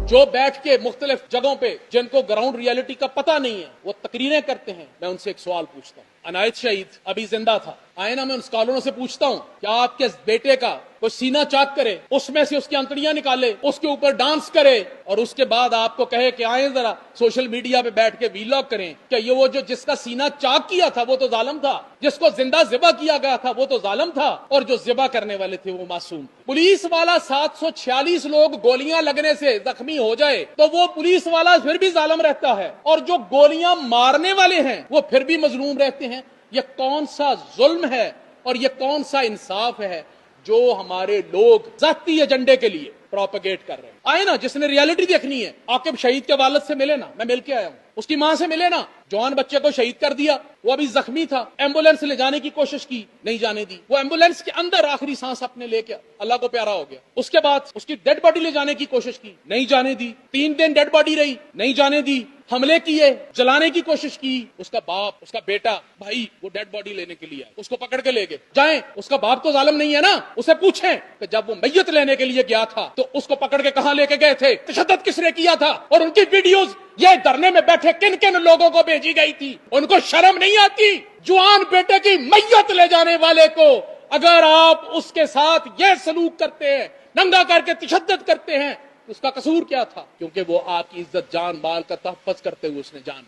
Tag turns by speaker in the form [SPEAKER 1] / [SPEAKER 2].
[SPEAKER 1] जो बैठ के मुख्तलिफ जगहों पे जिनको ग्राउंड रियलिटी का पता नहीं है वो तकरीरें करते हैं, मैं उनसे एक सवाल पूछता हूँ। अनायत शहीद अभी जिंदा था, आए ना, मैं उन स्कॉलरों से पूछता हूँ क्या आपके बेटे का कोई सीना चाक करे, उसमें से उसकी अंतड़ियां निकाले, उसके ऊपर डांस करे और उसके बाद आपको कहे कि आए जरा सोशल मीडिया पे बैठ के वीलॉग करें? क्या ये वो जो जिसका सीना चाक किया था वो तो जालिम था, जिसको जिंदा जिबा किया गया था वो तो जालिम था, और जो जिबा करने वाले थे वो मासूम। पुलिस वाला 746 लोग गोलियां लगने से जख्मी हो जाए तो वो पुलिस वाला फिर भी जालिम रहता है, और जो गोलियां मारने वाले हैं वो फिर भी मजलूम रहते हैं। ये कौन सा जुल्म है और ये कौन सा इंसाफ है जो हमारे लोग जाती एजेंडे के लिए प्रोपेगेट कर रहे हैं? आए ना, जिसने रियलिटी देखनी है आकिब शहीद के वालिद से मिले ना, मैं मिल के आया हूं, उसकी मां से मिले ना। जवान बच्चे को शहीद कर दिया, वो अभी जख्मी था, एम्बुलेंस ले जाने की कोशिश की, नहीं जाने दी। वो एम्बुलेंस के अंदर आखिरी सांस अपने लेके अल्लाह को प्यारा हो गया। उसके बाद उसकी डेड बॉडी ले जाने की कोशिश की, नहीं जाने दी। 3 दिन डेड बॉडी रही, नहीं जाने दी। हमले किए, जलाने की कोशिश की। उसका बाप, उसका बेटा, भाई वो डेड बॉडी लेने के लिए आए, उसको पकड़ के ले गए। जाएं, उसका बाप तो जालिम नहीं है ना, उसे पूछें कि जब वो मैयत लेने के लिए गया था तो उसको पकड़ के कहां लेके गए थे, तशद्दुद किसने किया था, और उनकी वीडियोस ये धरने में बैठे किन किन लोगों को भेजी गई थी? उनको शर्म नहीं आती? जवान बेटे की मैयत ले जाने वाले को अगर आप उसके साथ ये सलूक करते हैं, नंगा करके तशद्दुद करते हैं, उसका कसूर क्या था? क्योंकि वो आपकी इज्जत जान माल का तहफ़्फ़ुज़ करते हुए उसने जान